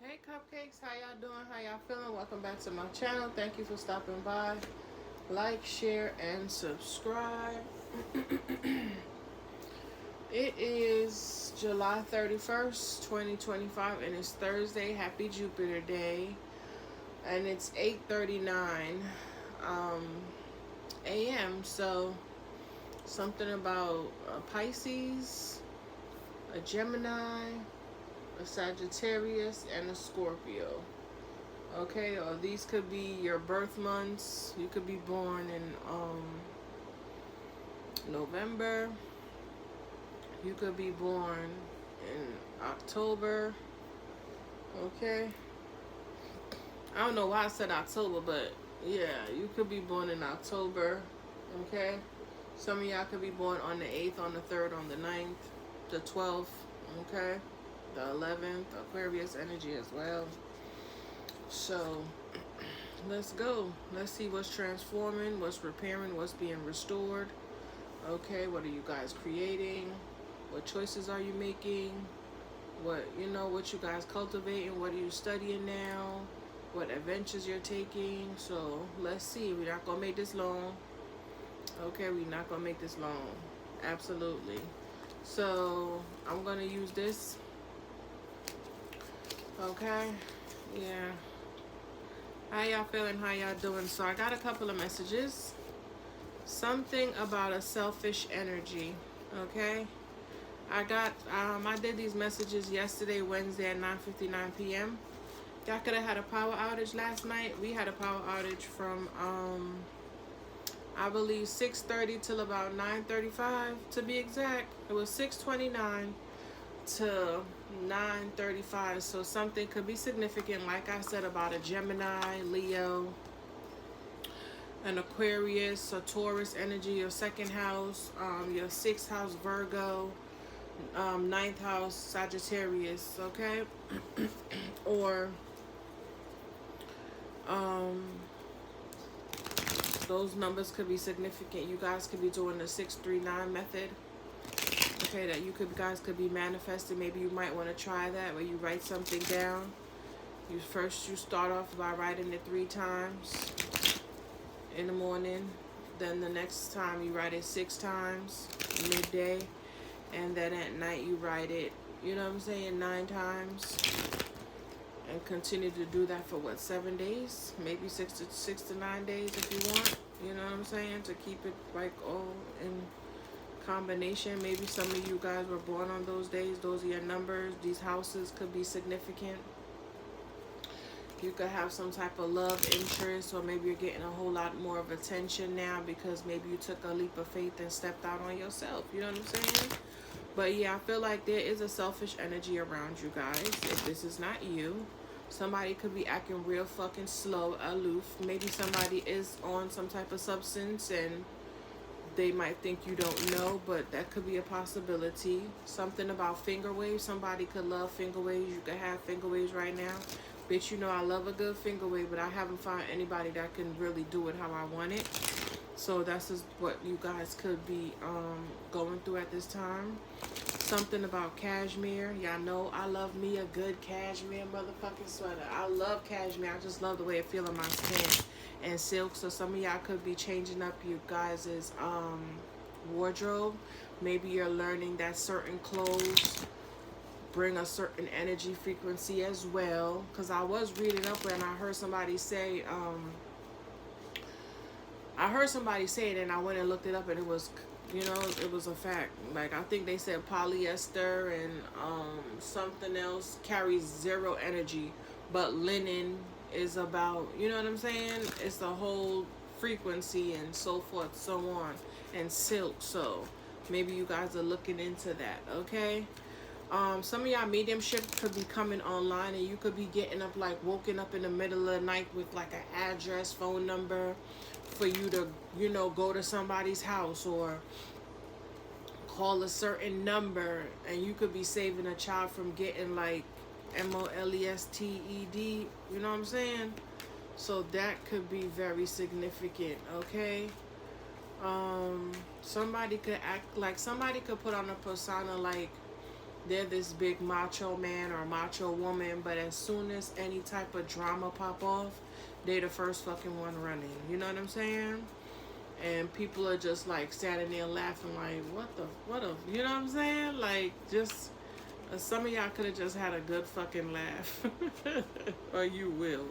Hey cupcakes, how y'all doing? How y'all feeling? Welcome back to my channel. Thank you for stopping by. Like, share, and subscribe. It is July 31st, 2025, and it's Thursday. Happy Jupiter Day. And it's 8:39 a.m. So something about a Pisces, a Gemini, a Sagittarius, and a Scorpio. Okay, or these could be your birth months. You could be born in November. You could be born in October. Okay. I don't know why I said October, but yeah, you could be born in October. Okay. Some of y'all could be born on the 8th, on the 3rd, on the 9th, the 12th. Okay. The 11th, Aquarius energy as well. So let's go. Let's see what's transforming, what's repairing, what's being restored. Okay, what are you guys creating? What choices are you making? What you guys cultivating? What are you studying now? What adventures you're taking? So let's see. We're not gonna make this long. Okay, we're not gonna make this long. Absolutely. So I'm gonna use this. Okay. Yeah. How y'all feeling? How y'all doing? So I got a couple of messages. Something about a selfish energy. Okay. I did these messages yesterday, Wednesday at 9:59 p.m. Y'all could have had a power outage last night. We had a power outage from I believe 6:30 till about 9:35 to be exact. It was 6:29 to 9:35. So something could be significant, like I said, about a Gemini, Leo, an Aquarius, a Taurus energy, your second house, your sixth house Virgo, ninth house Sagittarius, okay? Or those numbers could be significant. You guys could be doing the 639 method. Okay, that guys could be manifesting. Maybe you might want to try that, where you write something down. You start off by writing it 3 times in the morning. Then the next time you write it 6 times midday, and then at night you write it, 9 times, and continue to do that for 7 days, maybe 6 to 9 days if you want. To keep it like all in combination. Maybe some of you guys were born on those days. Those are your numbers. These houses could be significant. You could have some type of love interest, or maybe you're getting a whole lot more of attention now because maybe you took a leap of faith and stepped out on yourself. You know what I'm saying? But yeah, I feel like there is a selfish energy around you guys. If this is not you, somebody could be acting real fucking slow, aloof. Maybe somebody is on some type of substance and they might think you don't know, but that could be a possibility. Something about finger waves. Somebody could love finger waves. You could have finger waves right now. Bitch, I love a good finger wave, but I haven't found anybody that can really do it how I want it. So that's just what you guys could be going through at this time. Something about cashmere. Y'all know I love me a good cashmere motherfucking sweater. I love cashmere. I just love the way it feels on my skin. And silk. So some of y'all could be changing up you guys' wardrobe. Maybe you're learning that certain clothes bring a certain energy frequency as well. Because I was reading up and I heard somebody say, it, and I went and looked it up, and it was, it was a fact. Like, I think they said polyester and something else carries 0 energy, but linen is about, you know what I'm saying? It's the whole frequency and so forth, so on, and silk. So maybe you guys are looking into that, okay? Some of y'all mediumship could be coming online, and you could be getting up, like woken up in the middle of the night with like an address, phone number for you to, go to somebody's house or call a certain number, and you could be saving a child from getting like molested, you know what I'm saying? So that could be very significant, okay? Somebody could put on a persona like they're this big macho man or macho woman, but as soon as any type of drama pop off, they the first fucking one running. You know what I'm saying? And people are just like standing there laughing like, you know what I'm saying? Like, just, some of y'all could have just had a good fucking laugh. Or you will.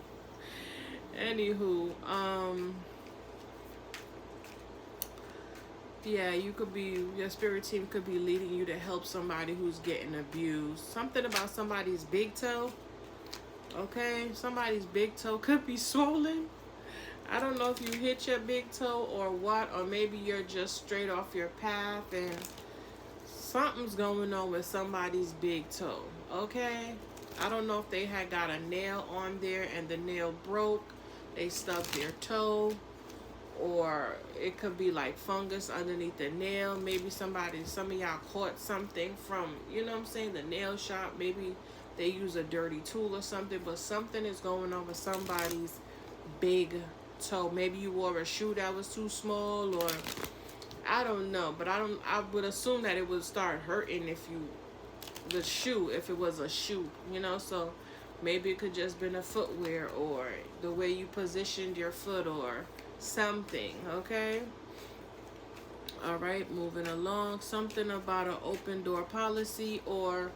Anywho, yeah, you could be, your spirit team could be leading you to help somebody who's getting abused. Something about somebody's big toe. Okay, somebody's big toe could be swollen. I don't know if you hit your big toe or what, or maybe you're just straight off your path and something's going on with somebody's big toe. Okay, I don't know if they had got a nail on there and the nail broke, they stubbed their toe, or it could be like fungus underneath the nail. Maybe some of y'all caught something from, you know what I'm saying, the nail shop. Maybe they use a dirty tool or something, but something is going on with somebody's big toe. Maybe you wore a shoe that was too small, or I don't know, but I would assume that it would start hurting if it was a shoe, you know. So maybe it could just been a footwear or the way you positioned your foot or something. Okay, all right, moving along. Something about an open door policy, or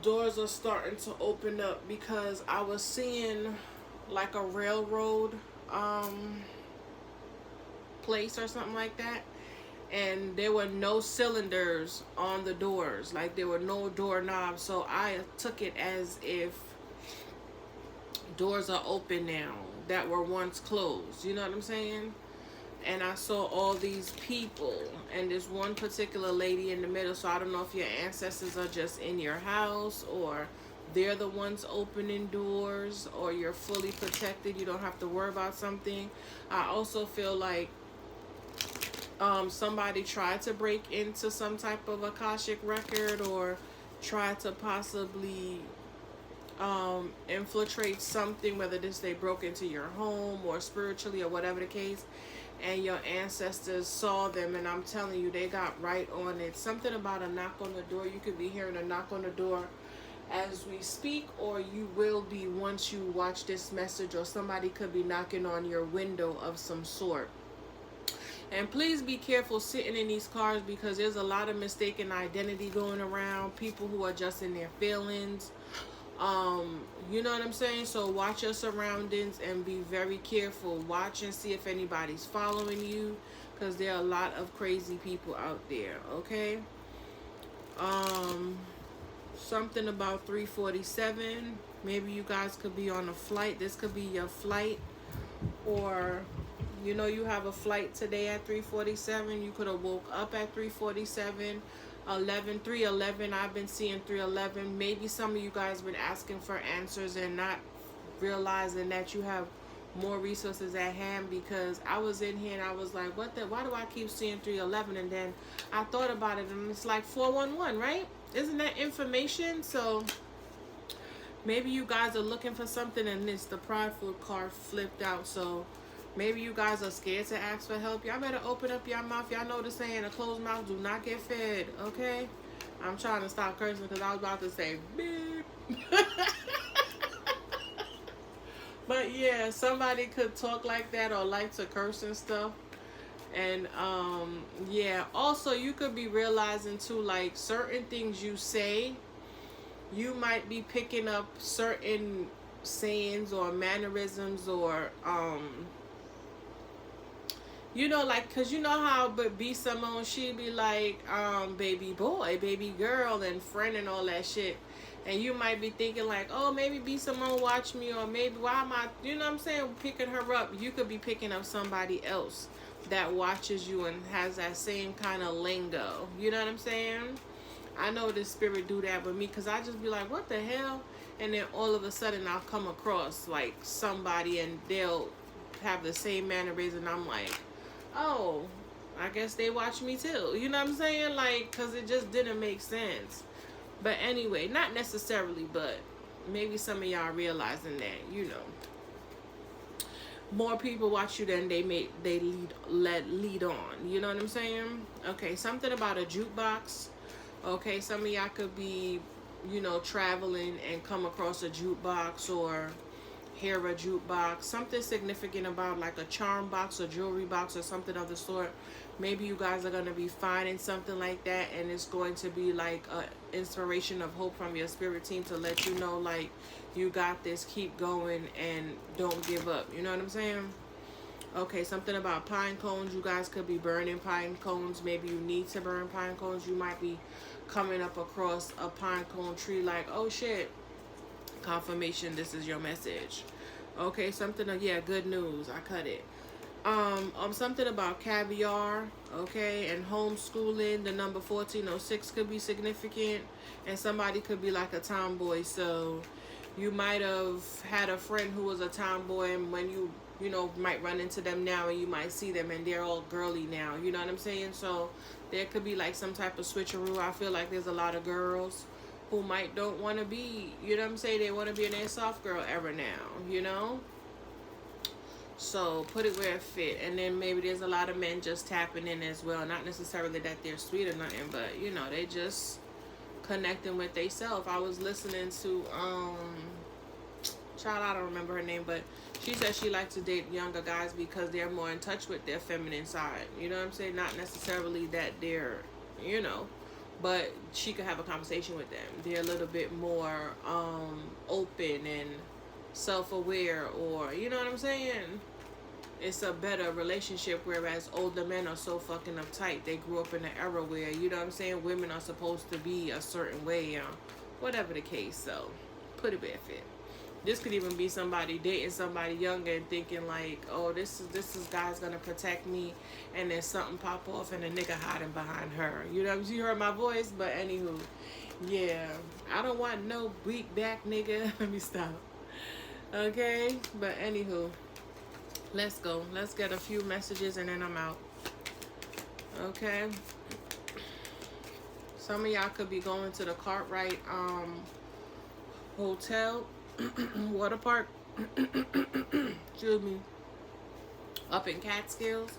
doors are starting to open up, because I was seeing like a railroad place or something like that, and there were no cylinders on the doors, like there were no doorknobs. So I took it as if doors are open now that were once closed, you know what I'm saying? And I saw all these people and this one particular lady in the middle. So I don't know if your ancestors are just in your house, or they're the ones opening doors, or you're fully protected, you don't have to worry about something. I also feel like somebody tried to break into some type of Akashic record, or tried to possibly infiltrate something, whether they broke into your home or spiritually or whatever the case, and your ancestors saw them, and I'm telling you, they got right on it. Something about a knock on the door. You could be hearing a knock on the door as we speak, or you will be once you watch this message, or somebody could be knocking on your window of some sort. And please be careful sitting in these cars, because there's a lot of mistaken identity going around, people who are just in their feelings. You know what I'm saying? So watch your surroundings and be very careful. Watch and see if anybody's following you, because there are a lot of crazy people out there. Okay. Something about 347. Maybe you guys could be on a flight. This could be your flight, or you know, you have a flight today at 347. You could have woke up at 347. 311. I've been seeing 311. Maybe some of you guys been asking for answers and not realizing that you have more resources at hand, because I was in here and I was like, why do I keep seeing 311? And then I thought about it, and it's like 411, right? Isn't that information? So maybe you guys are looking for something, and it's the prideful card flipped out. So maybe you guys are scared to ask for help. Y'all better open up your mouth. Y'all know the saying, a closed mouth do not get fed, okay? I'm trying to stop cursing because I was about to say beep. But yeah, somebody could talk like that or like to curse and stuff. And yeah, also you could be realizing too, like certain things you say, you might be picking up certain sayings or mannerisms, or you know, like, cause you know how but B Simone, she'd be like baby boy, baby girl, and friend and all that shit. And you might be thinking like, oh, maybe B Simone watch me, or maybe why am I, you know what I'm saying, picking her up. You could be picking up somebody else that watches you and has that same kind of lingo. You know what I'm saying? I know the spirit do that with me, because I just be like, what the hell? And then all of a sudden I'll come across like somebody and they'll have the same mannerism, and I'm like, oh, I guess they watch me too. You know what I'm saying? Like, because it just didn't make sense. But anyway, not necessarily, but maybe some of y'all realizing that, you know, more people watch you than they lead on. You know what I'm saying? Okay, something about a jukebox. Okay, some of y'all could be, you know, traveling and come across a jukebox or hear a jukebox. Something significant about like a charm box or jewelry box or something of the sort. Maybe you guys are going to be finding something like that, and it's going to be like a inspiration of hope from your spirit team to let you know, like, you got this, keep going, and don't give up. You know what I'm saying? Okay, something about pine cones. You guys could be burning pine cones. Maybe you need to burn pine cones. You might be coming up across a pine cone tree like, oh shit, confirmation, this is your message. Okay, something, yeah, good news. I cut it. Something about caviar, okay, and homeschooling. The number 1406 could be significant, and somebody could be like a tomboy. So you might have had a friend who was a tomboy, and when you know, might run into them now, and you might see them and they're all girly now. You know what I'm saying? So there could be like some type of switcheroo. I feel like there's a lot of girls who might don't want to be, you know what I'm saying? They want to be in their soft girl era now, you know? So put it where it fit. And then maybe there's a lot of men just tapping in as well. Not necessarily that they're sweet or nothing, but you know, they just connecting with themselves. I was listening to child, I don't remember her name, but she said she likes to date younger guys because they're more in touch with their feminine side. You know what I'm saying? Not necessarily that they're, you know, but she could have a conversation with them. They're a little bit more open and self-aware, or you know what I'm saying? It's a better relationship, whereas older men are so fucking uptight. They grew up in an era where, you know what I'm saying, women are supposed to be a certain way, whatever the case. So put it where it fit. This could even be somebody dating somebody younger and thinking like, oh, this is guy's gonna protect me, and then something pop off and a nigga hiding behind her. You know, you heard my voice, but anywho, yeah, I don't want no weak back nigga. Let me stop. Okay, but anywho, let's go. Let's get a few messages and then I'm out. Okay. Some of y'all could be going to the Cartwright hotel. Water park, excuse me, up in Catskills.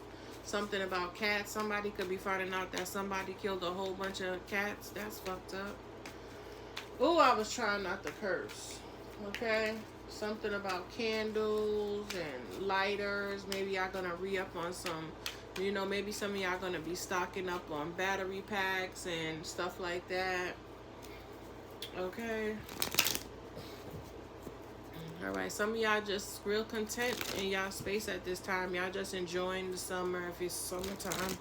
Something about cats. Somebody could be finding out that somebody killed a whole bunch of cats. That's fucked up. Oh, I was trying not to curse. Okay, something about candles and lighters. Maybe y'all gonna re-up on some, you know, maybe some of y'all gonna be stocking up on battery packs and stuff like that. Okay. All right, some of y'all just real content in y'all space at this time. Y'all just enjoying the summer, if it's summertime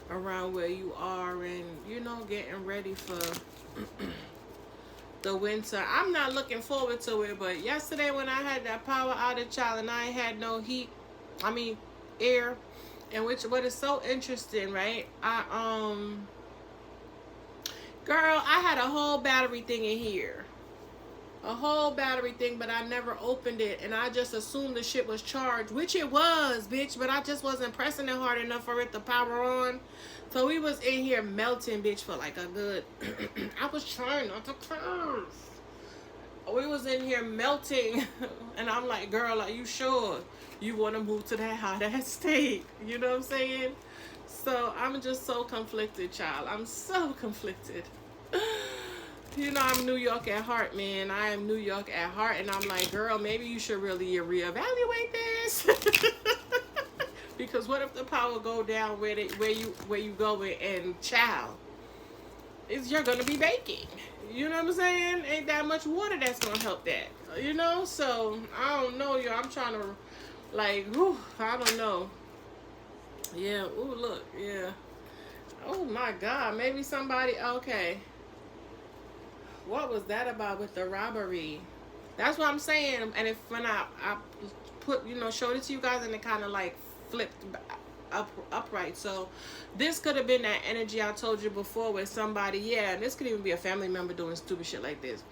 around where you are, and you know, getting ready for the winter. I'm not looking forward to it, but yesterday when I had that power outage, child, and I had no heat, I mean air, and what is so interesting, right? Girl, I had a whole battery thing in here. A whole battery thing, but I never opened it, and I just assumed the shit was charged, which it was, bitch, but I just wasn't pressing it hard enough for it to power on. So we was in here melting, bitch, for like a good I was trying not to curse. We was in here melting and I'm like, girl, are you sure you want to move to that hot ass state? You know what I'm saying? So I'm just so conflicted, child. I'm so conflicted. You know, I'm New York at heart, man. I am New York at heart, and I'm like, girl, maybe you should really reevaluate this. Because what if the power go down where you going, and child, you're gonna be baking. You know what I'm saying? Ain't that much water that's gonna help that. You know, so I don't know, yo. I'm trying to, like, whew, I don't know. Yeah. Ooh, look. Yeah. Oh my God. Maybe somebody. Okay. What was that about with the robbery? That's what I'm saying. And if when I put, you know, showed it to you guys, and it kind of like flipped upright. So this could have been that energy I told you before with somebody. Yeah, and this could even be a family member doing stupid shit like this.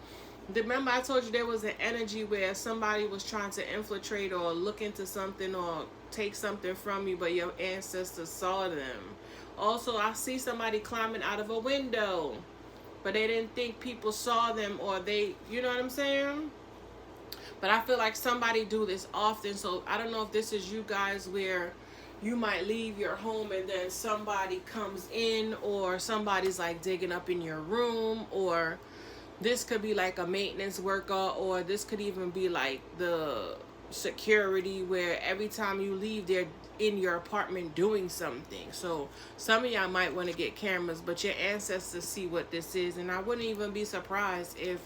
Remember I told you there was an energy where somebody was trying to infiltrate or look into something or take something from you, but your ancestors saw them. Also, I see somebody climbing out of a window, but they didn't think people saw them, or they, you know what I'm saying? But I feel like somebody do this often, so I don't know if this is you guys where you might leave your home and then somebody comes in, or somebody's like digging up in your room, or this could be like a maintenance worker, or this could even be like the security, where every time you leave they're in your apartment doing something. So some of y'all might want to get cameras, but your ancestors see what this is, and I wouldn't even be surprised if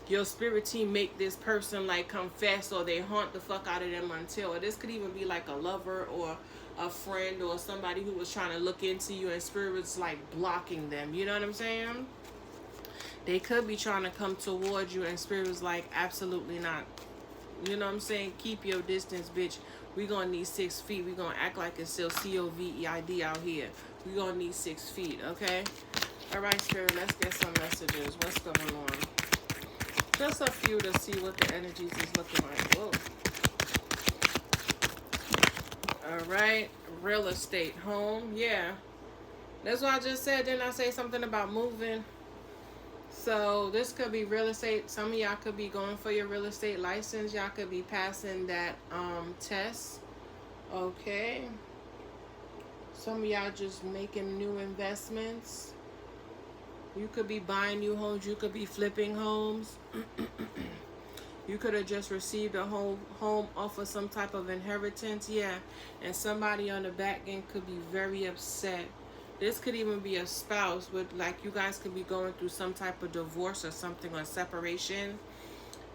your spirit team make this person like confess, or they haunt the fuck out of them until, or this could even be like a lover or a friend or somebody who was trying to look into you, and spirit was like blocking them. You know what I'm saying? They could be trying to come towards you, and spirit was like, absolutely not. You know what I'm saying? Keep your distance, bitch. We gonna need 6 feet. We gonna act like it's still COVID out here. We gonna need 6 feet, okay? All right, spirit. Let's get some messages. What's going on? Just a few to see what the energies is looking like. Whoa. All right, real estate, home. Yeah, that's what I just said. Didn't I say something about moving? So this could be real estate. Some of y'all could be going for your real estate license. Y'all could be passing that test. Okay. Some of y'all just making new investments. You could be buying new homes. You could be flipping homes. You could have just received a home off of some type of inheritance. Yeah. And somebody on the back end could be very upset. This could even be a spouse with, like, you guys could be going through some type of divorce or something, or separation,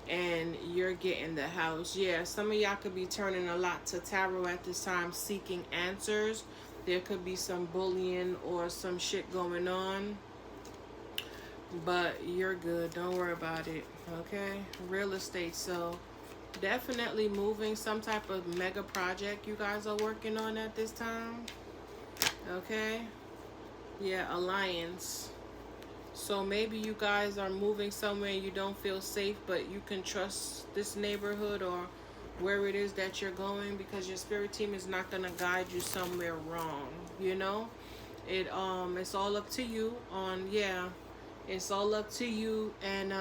and you're getting the house. Yeah, some of y'all could be turning a lot to tarot at this time, seeking answers. There could be some bullying or some shit going on, but you're good. Don't worry about it, okay? Real estate, so definitely moving, some type of mega project you guys are working on at this time, okay? Yeah, alliance. So maybe you guys are moving somewhere you don't feel safe, but you can trust this neighborhood or where it is that you're going, because your spirit team is not gonna guide you somewhere wrong. You know, it's all up to you. It's all up to you, and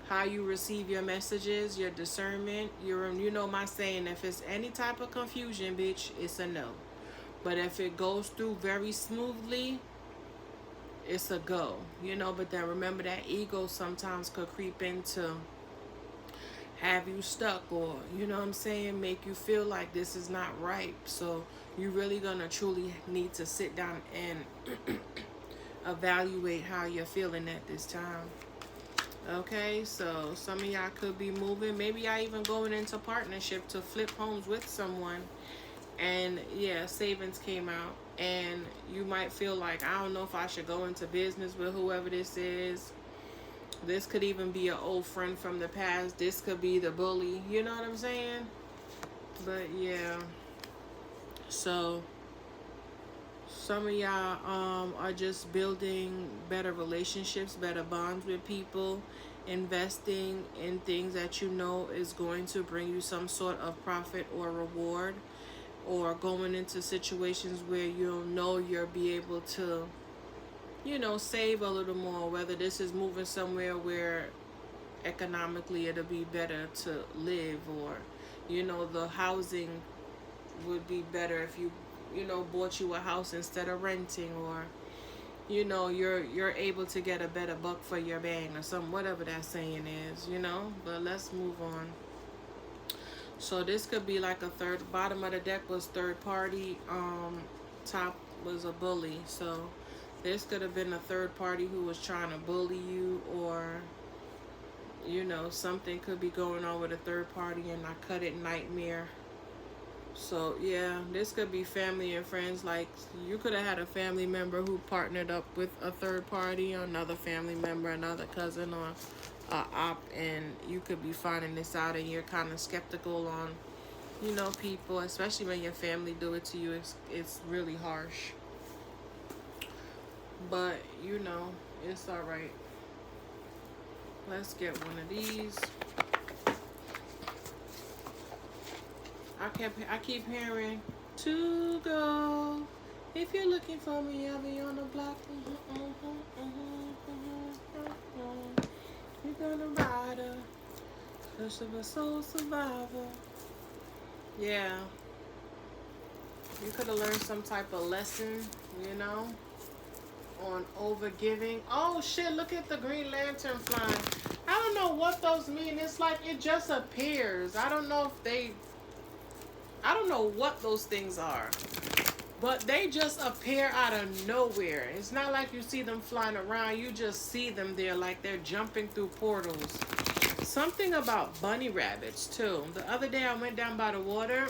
how you receive your messages, your discernment. You know my saying: if it's any type of confusion, bitch, it's a no. But if it goes through very smoothly, it's a go, you know. But then remember that ego sometimes could creep in to have you stuck, or, you know what I'm saying, make you feel like this is not right. So you really gonna truly need to sit down and evaluate how you're feeling at this time. Okay, so some of y'all could be moving. Maybe y'all even going into partnership to flip homes with someone. And yeah, savings came out, and you might feel like, I don't know if I should go into business with whoever this is. This could even be an old friend from the past. This could be the bully, you know what I'm saying? But yeah, so some of y'all are just building better relationships, better bonds with people, investing in things that you know is going to bring you some sort of profit or reward, or going into situations where you'll know you'll be able to, you know, save a little more, whether this is moving somewhere where economically it'll be better to live, or, you know, the housing would be better if you know, bought you a house instead of renting, or, you know, you're able to get a better buck for your bang, or something, whatever that saying is, you know. But let's move on. So this could be like a third. Bottom of the deck was third party. Top was a bully. So this could have been a third party who was trying to bully you, or, you know, something could be going on with a third party, and I cut it nightmare. So yeah, this could be family and friends. Like, you could have had a family member who partnered up with a third party, or another family member, another cousin, or op, and you could be finding this out, and you're kind of skeptical on, you know, people, especially when your family do it to you. It's really harsh, but you know, it's all right. Let's get one of these. I keep hearing to go. If you're looking for me, I'll be on the block. You're gonna ride a push of a soul survivor. Yeah. You could have learned some type of lesson, you know, on overgiving. Oh shit, look at the Green Lantern flying. I don't know what those mean. It's like it just appears. I don't know if they, I don't know what those things are. But they just appear out of nowhere. It's not like you see them flying around. You just see them there like they're jumping through portals. Something about bunny rabbits too. The other day I went down by the water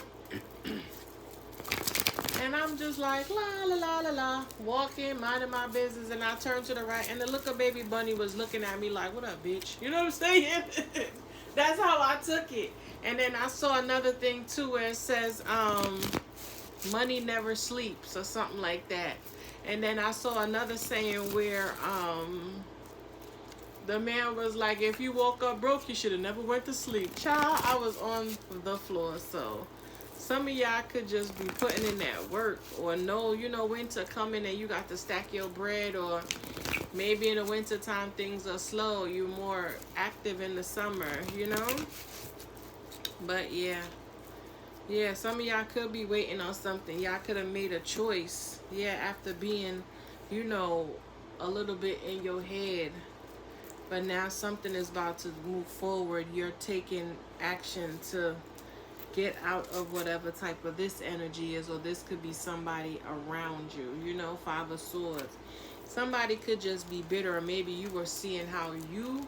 and I'm just like la la la la la, walking, minding my business, and I turned to the right and the little baby bunny was looking at me like, what up, bitch? You know what I'm saying? That's how I took it. And then I saw another thing too where it says money never sleeps or something like that. And then I saw another saying where the man was like, if you woke up broke, you should have never went to sleep. Child, I was on the floor. So some of y'all could just be putting in that work, or know, you know, winter coming and you got to stack your bread, or maybe in the winter time things are slow. You're more active in the summer, you know. But yeah. Yeah, some of y'all could be waiting on something. Y'all could have made a choice. Yeah, after being, you know, a little bit in your head. But now something is about to move forward. You're taking action to get out of whatever type of this energy is. Or this could be somebody around you. You know, Five of Swords. Somebody could just be bitter. Or maybe you were seeing how you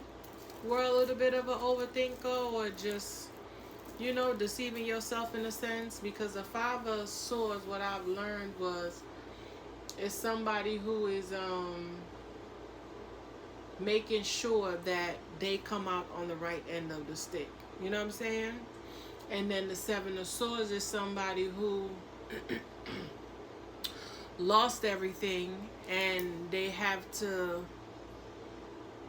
were a little bit of an overthinker. Or just, you know, deceiving yourself in a sense. Because the Five of Swords, what I've learned was, is somebody who is making sure that they come out on the right end of the stick. You know what I'm saying? And then the Seven of Swords is somebody who lost everything and they have to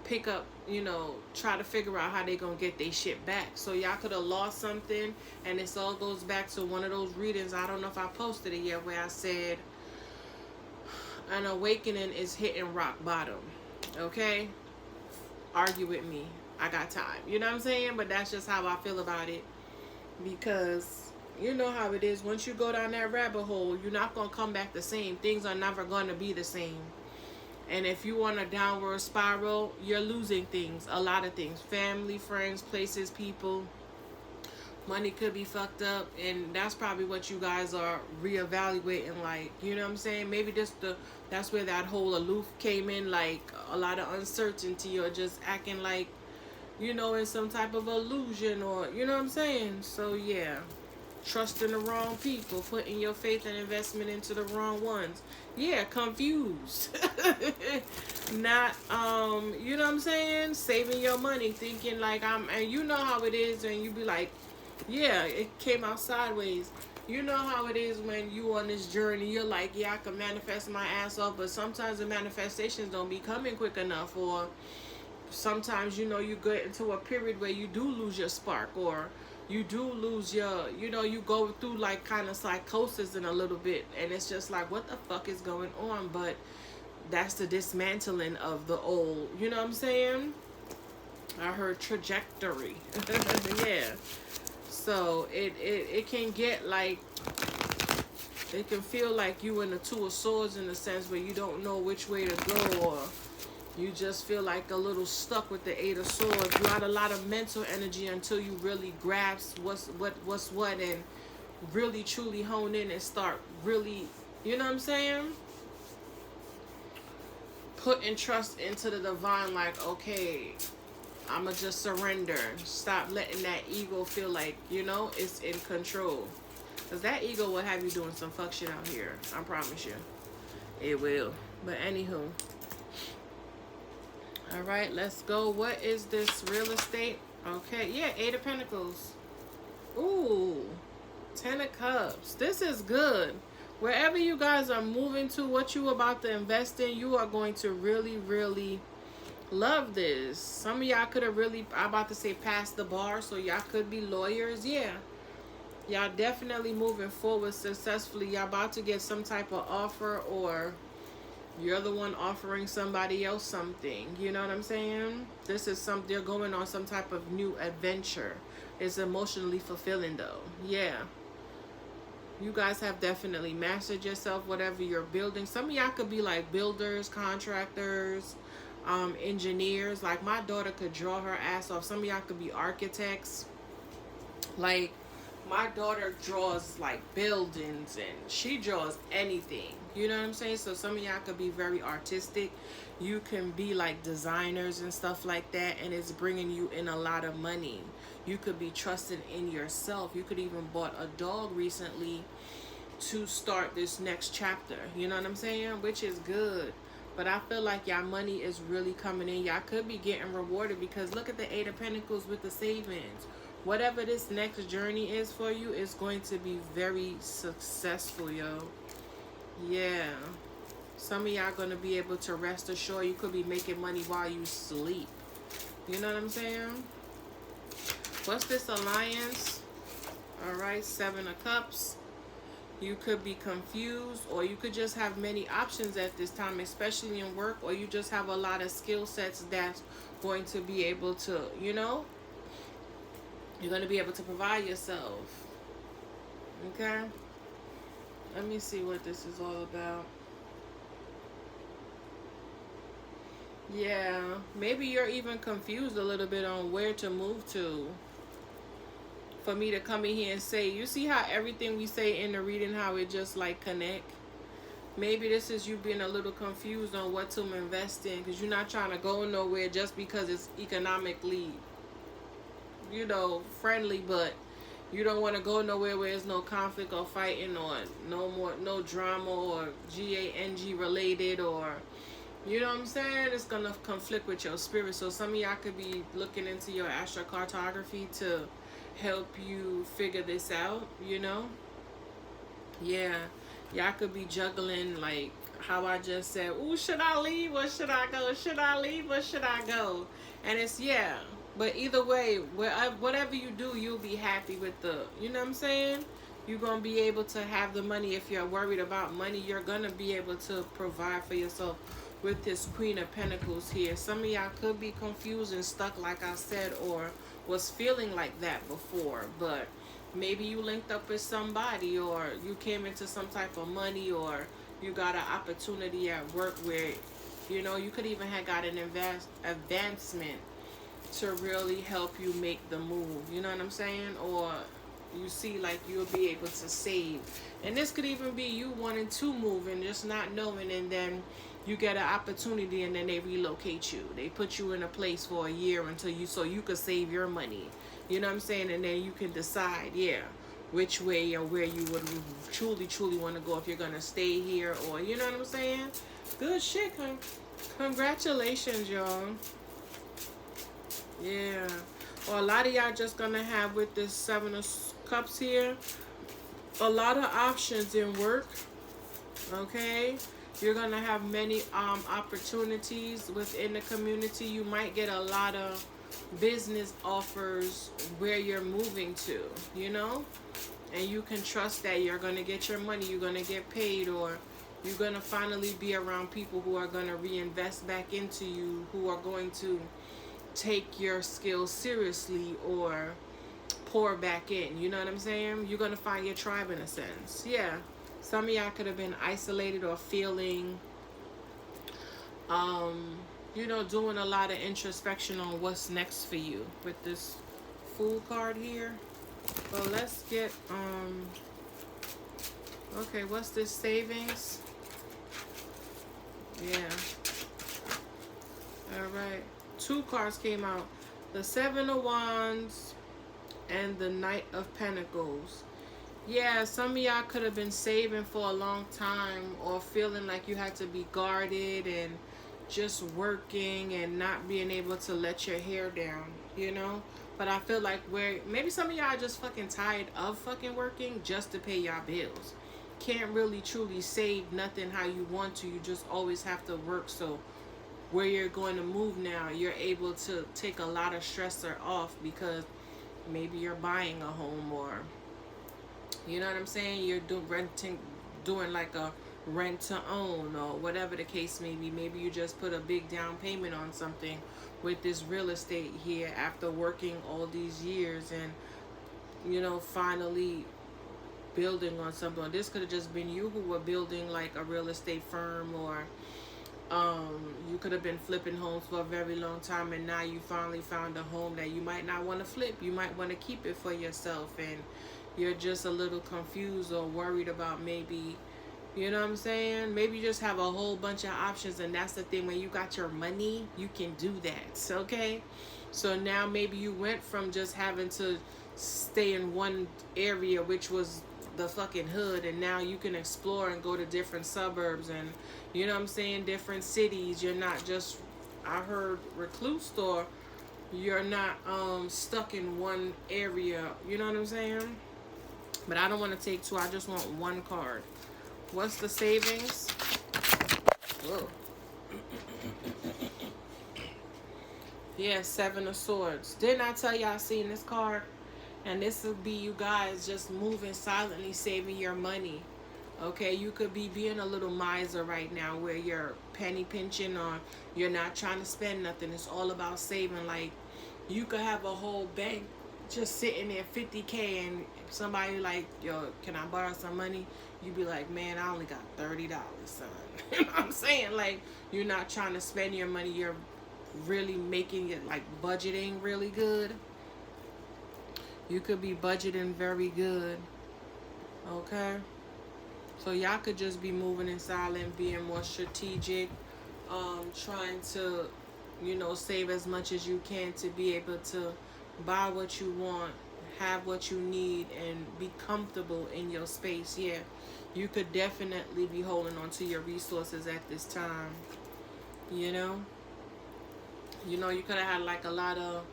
pick up, you know, try to figure out how they gonna get their shit back. So y'all could have lost something, and this all goes back to one of those readings, I don't know if I posted it yet, where I said an awakening is hitting rock bottom. Okay, argue with me, I got time. You know what I'm saying? But that's just how I feel about it, because you know how it is. Once you go down that rabbit hole, you're not gonna come back the same. Things are never gonna be the same. And if you want a downward spiral, you're losing things, a lot of things. Family, friends, places, people. Money could be fucked up, and that's probably what you guys are reevaluating, like, you know what I'm saying? Maybe that's where that whole aloof came in, like a lot of uncertainty, or just acting like, you know, in some type of illusion, or, you know what I'm saying? So yeah, trusting the wrong people, putting your faith and investment into the wrong ones. Yeah, confused. Not, you know what I'm saying? Saving your money, thinking like and you know how it is, and you be like, yeah, it came out sideways. You know how it is when you on this journey. You're like, yeah, I can manifest my ass off, but sometimes the manifestations don't be coming quick enough, or sometimes, you know, you get into a period where you do lose your spark, or you do lose your, you know, you go through like kind of psychosis in a little bit, and it's just like, what the fuck is going on? But that's the dismantling of the old, you know what I'm saying? I heard trajectory. Yeah. So it can get like, it can feel like you in the Two of Swords, in the sense where you don't know which way to go, or you just feel like a little stuck with the Eight of Swords. You had a lot of mental energy until you really grasp what's what, and really truly hone in and start really, you know what I'm saying? Putting trust into the divine, like, okay, I'ma just surrender. Stop letting that ego feel like, you know, it's in control. Because that ego will have you doing some fuck shit out here. I promise you. It will. But anywho. Alright, let's go. What is this real estate? Okay, yeah, Eight of Pentacles. Ooh. 10 of Cups. This is good. Wherever you guys are moving to, what you about to invest in, you are going to really, really love this. Some of y'all could have really, I'm about to say, passed the bar, so y'all could be lawyers. Yeah, y'all definitely moving forward successfully. Y'all about to get some type of offer, or you're the one offering somebody else something. You know what I'm saying? This is they're going on some type of new adventure. It's emotionally fulfilling though. Yeah. You guys have definitely mastered yourself, whatever you're building. Some of y'all could be like builders, contractors, engineers. Like my daughter could draw her ass off. Some of y'all could be architects. Like my daughter draws like buildings and she draws anything. You know what I'm saying? So some of y'all could be very artistic. You can be like designers and stuff like that, and it's bringing you in a lot of money. You could be trusted in yourself. You could even bought a dog recently to start this next chapter. You know what I'm saying? Which is good. But I feel like y'all money is really coming in. Y'all could be getting rewarded because look at the Eight of Pentacles with the savings. Whatever this next journey is for you is going to be very successful, yo. Yeah. Some of y'all going to be able to rest assured you could be making money while you sleep. You know what I'm saying? What's this alliance? All right, Seven of Cups. You could be confused, or you could just have many options at this time, especially in work, or you just have a lot of skill sets that's going to be able to, you know, you're going to be able to provide yourself. Okay? Let me see what this is all about. Yeah, maybe you're even confused a little bit on where to move to. For me to come in here and say, you see how everything we say in the reading, how it just like connect? Maybe this is you being a little confused on what to invest in because you're not trying to go nowhere just because it's economically, you know, friendly, but you don't want to go nowhere where there's no conflict or fighting or no drama or GANG related, or you know what I'm saying? It's gonna conflict with your spirit. So some of y'all could be looking into your astrocartography to help you figure this out, you know? Yeah. Y'all could be juggling like how I just said, ooh, should I leave or should I go? Should I leave or should I go? And it's, yeah. But either way, whatever you do, you'll be happy with the, you know what I'm saying? You're going to be able to have the money. If you're worried about money, you're going to be able to provide for yourself with this Queen of Pentacles here. Some of y'all could be confused and stuck, like I said, or was feeling like that before. But maybe you linked up with somebody, or you came into some type of money, or you got an opportunity at work where, you know, you could even have got an advancement to really help you make the move. You know what I'm saying? Or you see like you'll be able to save. And this could even be you wanting to move and just not knowing, and then you get an opportunity and then they relocate you. They put you in a place for a year until you, so you could save your money. You know what I'm saying? And then you can decide, yeah, which way or where you would truly want to go, if you're going to stay here or, you know what I'm saying? Good shit. Congratulations, y'all. Yeah. Or a lot of y'all just going to have with this Seven of Cups here, a lot of options in work. Okay? You're going to have many opportunities within the community. You might get a lot of business offers where you're moving to, you know? And you can trust that you're going to get your money, you're going to get paid, or you're going to finally be around people who are going to reinvest back into you, who are going to take your skills seriously or pour back in. You know what I'm saying? You're going to find your tribe in a sense. Yeah. Some of y'all could have been isolated or feeling, you know, doing a lot of introspection on what's next for you with this Fool card here. Well, let's get, okay, what's this? Savings? Yeah. All right. Two cards came out. The Seven of Wands and the Knight of Pentacles. Yeah, some of y'all could have been saving for a long time or feeling like you had to be guarded and just working and not being able to let your hair down, you know? But I feel like maybe some of y'all are just fucking tired of fucking working just to pay y'all bills. Can't really truly save nothing how you want to. You just always have to work. So where you're going to move now, you're able to take a lot of stressor off because maybe you're buying a home, or you know what I'm saying? You're doing like a rent to own or whatever the case may be. Maybe you just put a big down payment on something with this real estate here after working all these years and, you know, finally building on something. This could have just been you who were building like a real estate firm, or you could have been flipping homes for a very long time, and now you finally found a home that you might not want to flip. You might want to keep it for yourself, and you're just a little confused or worried about maybe, you know what I'm saying? Maybe you just have a whole bunch of options, and that's the thing. When you got your money, you can do that, okay? So now maybe you went from just having to stay in one area, which was the fucking hood, and now you can explore and go to different suburbs and, you know what I'm saying, different cities. You're not just, I heard, reclused, or you're not stuck in one area, you know what I'm saying? But I don't want to take two, I just want one card. What's the savings? Whoa. Yeah, Seven of Swords. Didn't I tell you I seen this card? And this would be you guys just moving silently, saving your money. Okay, you could be being a little miser right now, where you're penny pinching, or you're not trying to spend nothing. It's all about saving. Like, you could have a whole bank just sitting there, 50K, and somebody like, yo, can I borrow some money? You be like, man, I only got $30, son. You know what I'm saying? Like, you're not trying to spend your money. You're really making it, like, budgeting really good. You could be budgeting very good. Okay? So y'all could just be moving in silent, being more strategic, trying to, you know, save as much as you can to be able to buy what you want, have what you need, and be comfortable in your space. Yeah, you could definitely be holding on to your resources at this time. You know, you could have had like a lot of,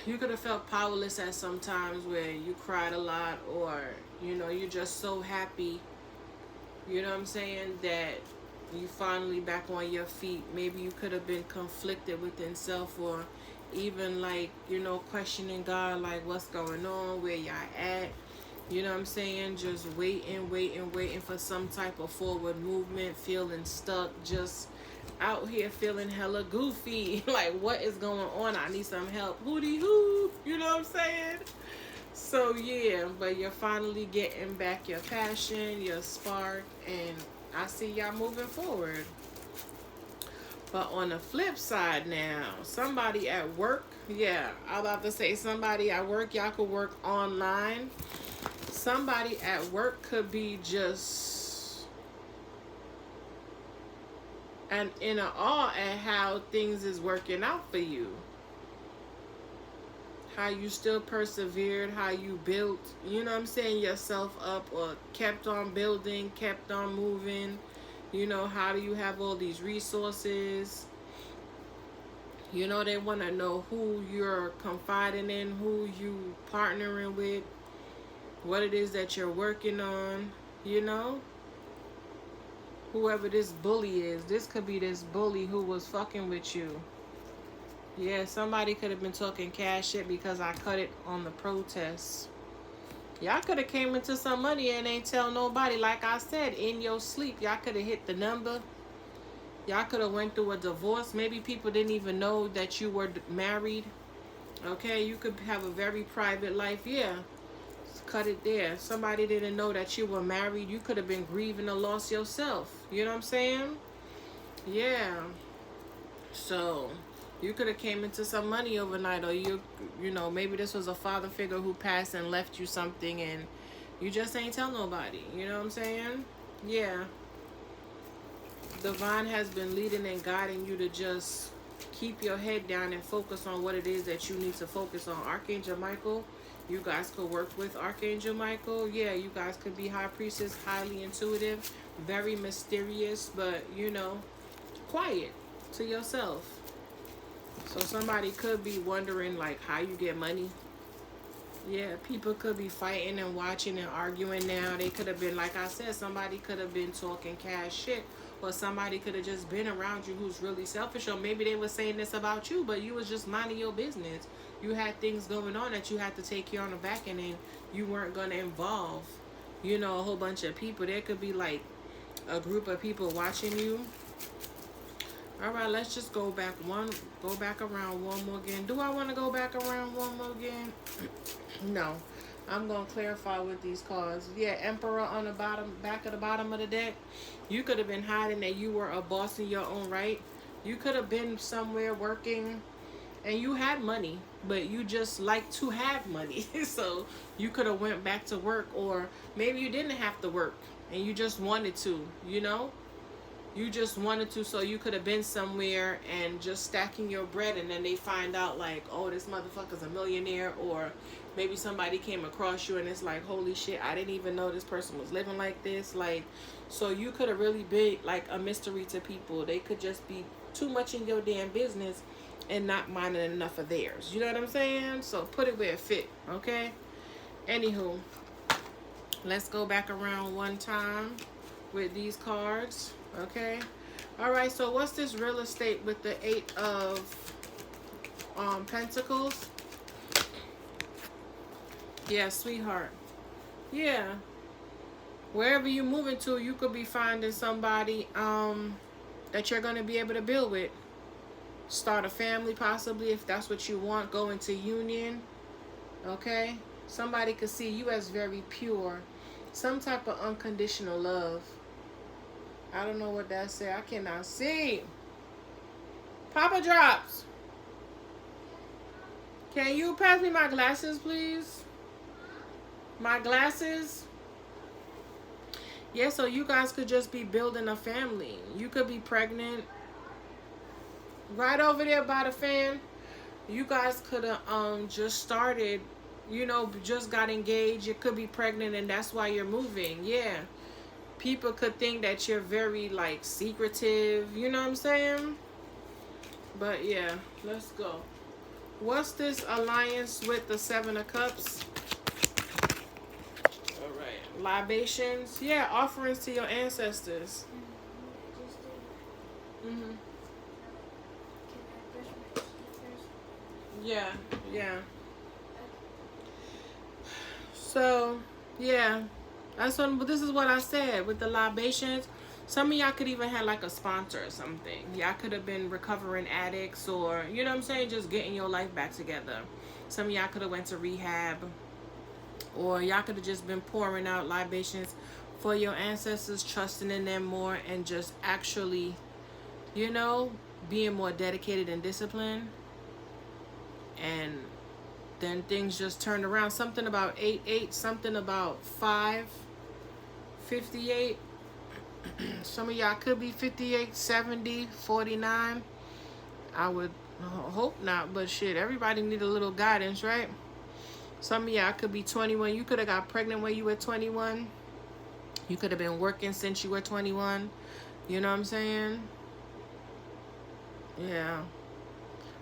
you could have felt powerless at some times, where you cried a lot, or, you know, you're just so happy, you know what I'm saying, that you finally back on your feet. Maybe you could have been conflicted within self, or even like, you know, questioning God, like, what's going on, where y'all at, you know what I'm saying, just waiting for some type of forward movement, feeling stuck, just out here feeling hella goofy. Like, what is going on? I need some help. Hootie hoo, you know what I'm saying? So yeah, but you're finally getting back your passion, your spark, and I see y'all moving forward. But on the flip side now, somebody at work, yeah, I'm about to say somebody at work, y'all could work online. Somebody at work could be just and in awe at how things is working out for you. How you still persevered, how you built, you know what I'm saying, yourself up, or kept on building, kept on moving. You know, how do you have all these resources? You know, they want to know who you're confiding in, who you partnering with, what it is that you're working on, you know? Whoever this bully is, this could be this bully who was fucking with you. Yeah, somebody could have been talking cash shit because I cut it on the protests. Y'all could have came into some money and ain't tell nobody. Like I said, in your sleep, y'all could have hit the number. Y'all could have went through a divorce. Maybe people didn't even know that you were married. Okay, you could have a very private life. Yeah, cut it there. Somebody didn't know that you were married. You could have been grieving a loss yourself. You know what I'm saying? Yeah. So you could have came into some money overnight, or you know, maybe this was a father figure who passed and left you something, and you just ain't tell nobody. You know what I'm saying? Yeah. Divine has been leading and guiding you to just keep your head down and focus on what it is that you need to focus on. Archangel Michael, you guys could work with Archangel Michael. Yeah, you guys could be High Priestess, highly intuitive, very mysterious, but, you know, quiet to yourself. So somebody could be wondering, like, how you get money. Yeah, people could be fighting and watching and arguing now. They could have been, like I said, somebody could have been talking cash shit. Or somebody could have just been around you who's really selfish. Or maybe they were saying this about you, but you was just minding your business. You had things going on that you had to take care on the back end, and you weren't going to involve, you know, a whole bunch of people. There could be, like, a group of people watching you. All right, let's just go back around one more again. Do I want to go back around one more again? No. I'm gonna clarify with these cards. Yeah, Emperor on the bottom, back of the bottom of the deck. You could have been hiding that you were a boss in your own right. You could have been somewhere working, and you had money, but you just like to have money. So you could have went back to work, or maybe you didn't have to work and you just wanted to. You know, you just wanted to, so you could have been somewhere and just stacking your bread, and then they find out like, oh, this motherfucker's a millionaire, or maybe somebody came across you and it's like, holy shit, I didn't even know this person was living like this. Like, so you could have really been like a mystery to people. They could just be too much in your damn business and not minding enough of theirs. You know what I'm saying? So put it where it fit, okay? Anywho, let's go back around one time with these cards. Okay. All right. So what's this real estate with the 8 of Pentacles? Yeah, sweetheart. Yeah. Wherever you're moving to, you could be finding somebody that you're going to be able to build with. Start a family possibly, if that's what you want. Go into union. Okay. Somebody could see you as very pure. Some type of unconditional love. I don't know what that said. I cannot see. Papa Drops. Can you pass me my glasses, please? My glasses. Yeah, so you guys could just be building a family. You could be pregnant. Right over there by the fan. You guys could have just started, you know, just got engaged. You could be pregnant and that's why you're moving. Yeah. People could think that you're very, like, secretive. You know what I'm saying? But, yeah. Let's go. What's this alliance with the 7 of Cups? Alright. Libations. Yeah, offerings to your ancestors. Mm-hmm. Yeah, yeah. So, yeah. That's what, but this is what I said with the libations. Some of y'all could even have like a sponsor or something. Y'all could have been recovering addicts, or, you know what I'm saying, just getting your life back together. Some of y'all could have went to rehab, or y'all could have just been pouring out libations for your ancestors, trusting in them more, and just actually, you know, being more dedicated and disciplined. And then things just turned around. Something about 8-8, something about 5-58. Some of y'all could be 58, 70, 49. I would hope not, but shit, everybody need a little guidance, right? Some of y'all could be 21. You could have got pregnant when you were 21. You could have been working since you were 21. You know what I'm saying? Yeah.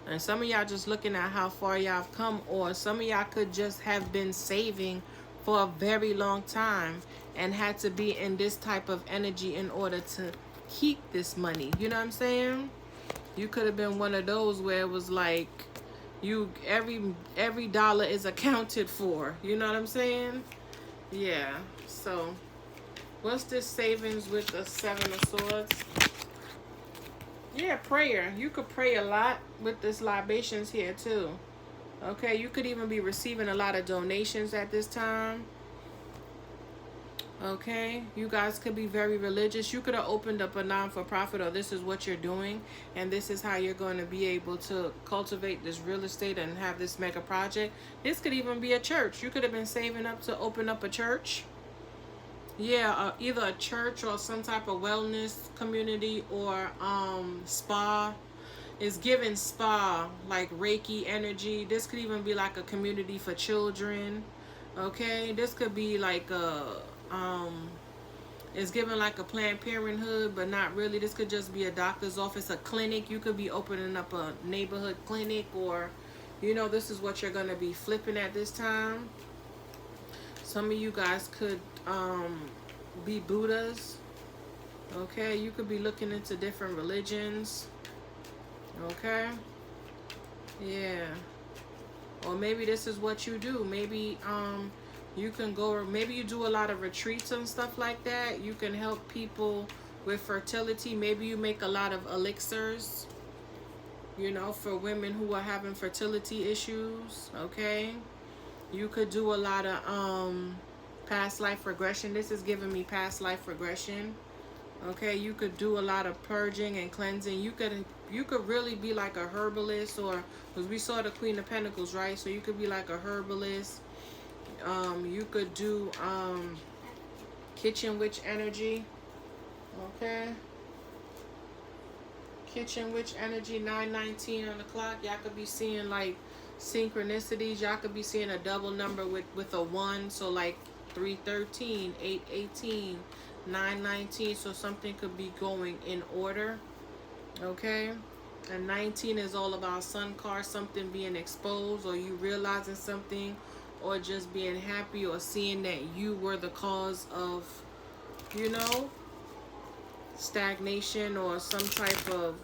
And some of y'all just looking at how far y'all have come, or some of y'all could just have been saving for a very long time and had to be in this type of energy in order to keep this money. You know what I'm saying? You could have been one of those where it was like you every dollar is accounted for. You know what I'm saying? Yeah. So what's this savings with the 7 of Swords? Yeah, prayer. You could pray a lot with this libations here too. Okay, you could even be receiving a lot of donations at this time. Okay, you guys could be very religious. You could have opened up a non-for-profit, or this is what you're doing, and this is how you're going to be able to cultivate this real estate and have this mega project. This could even be a church. You could have been saving up to open up a church. Yeah, either a church or some type of wellness community, or spa. It's giving spa, like Reiki energy. This could even be like a community for children. Okay, this could be like a it's given like a Planned Parenthood, but not really. This could just be a doctor's office, a clinic. You could be opening up a neighborhood clinic, or, you know, this is what you're gonna be flipping at this time. Some of you guys could be Buddhas. Okay, you could be looking into different religions. Okay, yeah. Or maybe this is what you do. Maybe you can go, or maybe you do a lot of retreats and stuff like that. You can help people with fertility. Maybe you make a lot of elixirs, you know, for women who are having fertility issues. Okay, You could do a lot of past life regression. This is giving me past life regression. Okay, you could do a lot of purging and cleansing. You could really be like a herbalist, or because we saw the Queen of Pentacles, right? So you could be like a herbalist. You could do kitchen witch energy. Okay. Kitchen witch energy, 9:19 on the clock. Y'all could be seeing like synchronicities. Y'all could be seeing a double number with a 1. So like 3:13, 8:18, 9:19. So something could be going in order. Okay. And 19 is all about sun card, something being exposed, or you realizing something, or just being happy, or seeing that you were the cause of, you know, stagnation, or some type of,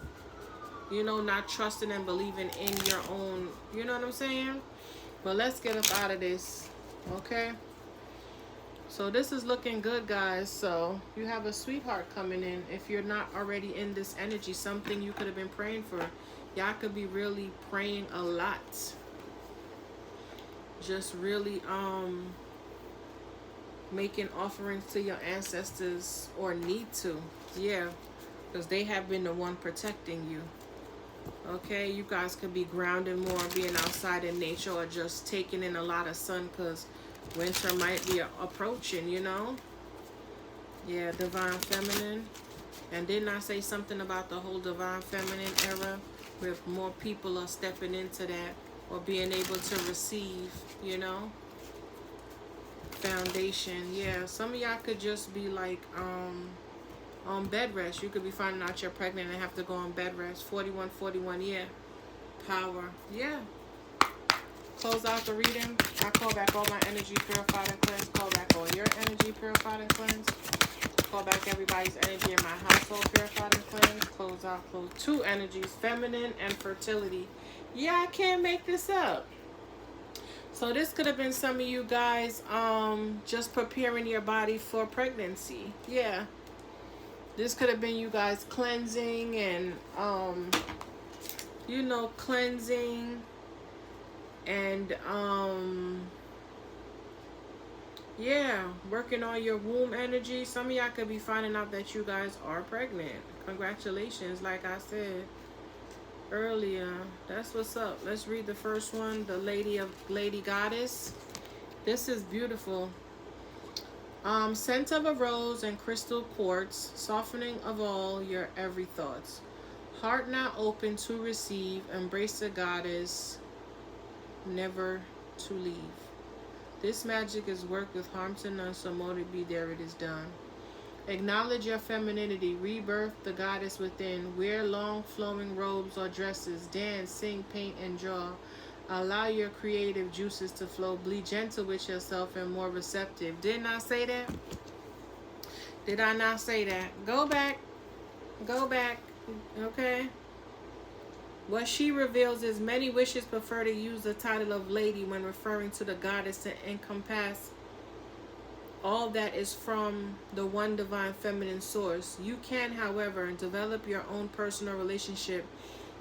you know, not trusting and believing in your own, you know what I'm saying? But let's get up out of this. Okay, so this is looking good, guys. So you have a sweetheart coming in. If you're not already in this energy, something you could have been praying for. Y'all could be really praying a lot, just really making offerings to your ancestors, or need to. Yeah, because they have been the one protecting you. Okay, you guys could be grounded more, being outside in nature, or just taking in a lot of sun, because winter might be approaching, you know. Yeah, divine feminine. And didn't I say something about the whole divine feminine era, where more people are stepping into that, or being able to receive, you know, foundation. Yeah, some of y'all could just be like on bed rest. You could be finding out you're pregnant and have to go on bed rest. 4141, yeah. Power, yeah. Close out the reading. I call back all my energy purified and cleansed. Call back all your energy purified and cleansed. Call back everybody's energy in my household purified and cleansed. Close out, close. 2 energies, feminine and fertility. Yeah, I can't make this up. So this could have been some of you guys just preparing your body for pregnancy. Yeah. This could have been you guys cleansing and, you know, cleansing and, yeah, working on your womb energy. Some of y'all could be finding out that you guys are pregnant. Congratulations, like I said earlier. That's what's up. Let's read the first one, the Lady Goddess. This is beautiful. Scent of a rose and crystal quartz, softening of all your every thoughts. Heart now open to receive, embrace the goddess, never to leave. This magic is worked with harm to none, so mote it be, there it is done. Acknowledge your femininity, rebirth the goddess within. Wear long flowing robes or dresses, dance, sing, paint, and draw. Allow your creative juices to flow. Be gentle with yourself and more receptive. Didn't I say that? Did I not say that? Go back. Go back. Okay. What she reveals is many wishes prefer to use the title of lady when referring to the goddess to encompass all that is from the one divine feminine source. You can, however, develop your own personal relationship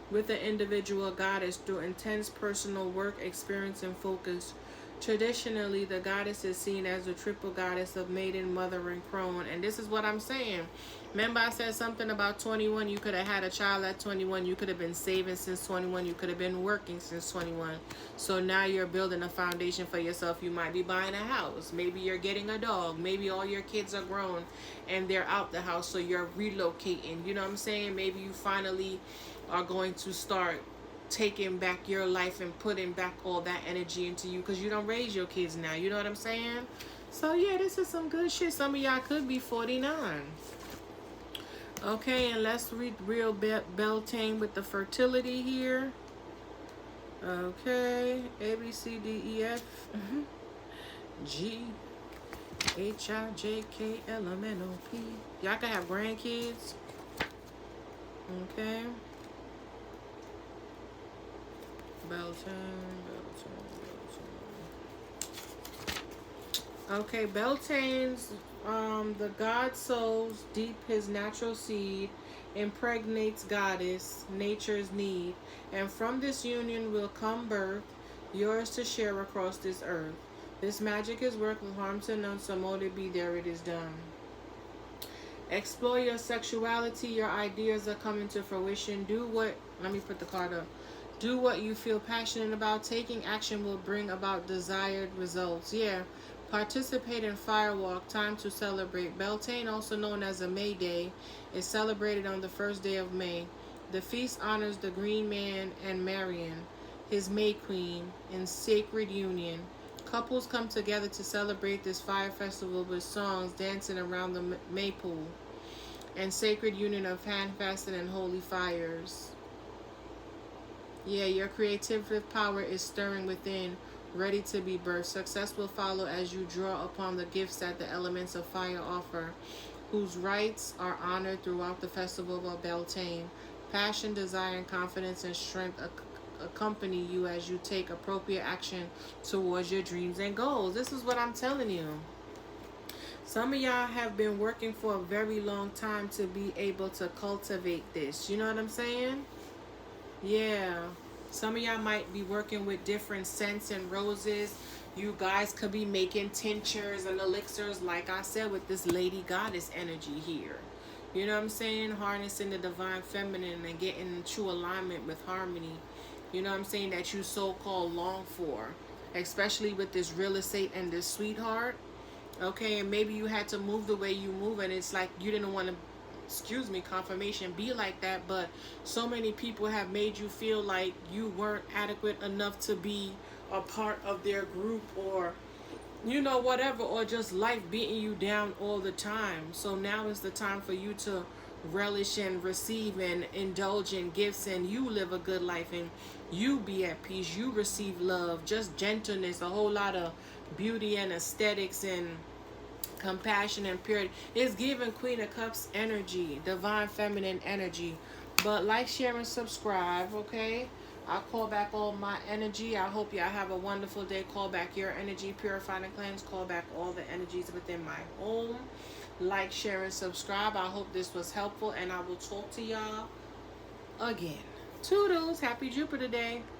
with the individual goddess through intense personal work, experience, and focus. Traditionally, the goddess is seen as the triple goddess of maiden, mother, and crone. And this is what I'm saying. Remember I said something about 21. You could have had a child at 21. You could have been saving since 21. You could have been working since 21. So now you're building a foundation for yourself. You might be buying a house. Maybe you're getting a dog. Maybe all your kids are grown and they're out the house, so you're relocating. You know what I'm saying? Maybe you finally are going to start taking back your life and putting back all that energy into you, because you don't raise your kids now. You know what I'm saying? So yeah, this is some good shit. Some of y'all could be 49. Okay, and let's read real Beltane with the fertility here. Okay, A, B, C, D, E, F, G, H, I, J, K, L, M, N, O, P. Y'all can have grandkids. Okay. Beltane. Okay, Beltane's, the god sows deep his natural seed, impregnates goddess, nature's need, and from this union will come birth. yours to share across this earth. This magic is work with harm to none, so mote it be, there it is done. Explore your sexuality, your ideas are coming to fruition. Do what, let me put the card up. Do what you feel passionate about. Taking action will bring about desired results. Yeah. Participate in Firewalk. Time to celebrate. Beltane, also known as a May Day, is celebrated on the first day of May. The feast honors the Green Man and Marian, his May Queen, in sacred union. Couples come together to celebrate this fire festival with songs, dancing around the maypole, and sacred union of hand-fasted and holy fires. Yeah, your creative power is stirring within, ready to be birthed. Success will follow as you draw upon the gifts that the elements of fire offer, whose rites are honored throughout the festival of Beltane. Passion, desire, and confidence and strength accompany you as you take appropriate action towards your dreams and goals. This is what I'm telling you. Some of y'all have been working for a very long time to be able to cultivate this. You know what I'm saying? Yeah. Some of y'all might be working with different scents and roses. You guys could be making tinctures and elixirs, like I said, with this lady goddess energy here. You know what I'm saying? Harnessing the divine feminine and getting in true alignment with harmony. You know what I'm saying? That you so-called long for. Especially with this real estate and this sweetheart. Okay, and maybe you had to move the way you move, and it's like you didn't want to, excuse me, confirmation, be like that, but so many people have made you feel like you weren't adequate enough to be a part of their group, or you know, whatever, or just life beating you down all the time. So now is the time for you to relish and receive and indulge in gifts, and you live a good life, and you be at peace, you receive love, just gentleness, a whole lot of beauty and aesthetics and compassion and purity. It's giving Queen of Cups energy, divine feminine energy. But like, share, and subscribe, okay? I'll call back all my energy. I hope y'all have a wonderful day. Call back your energy, purify and cleanse. Call back all the energies within my home. Like, share, and subscribe. I hope this was helpful, and I will talk to y'all again. Toodles. Happy Jupiter Day.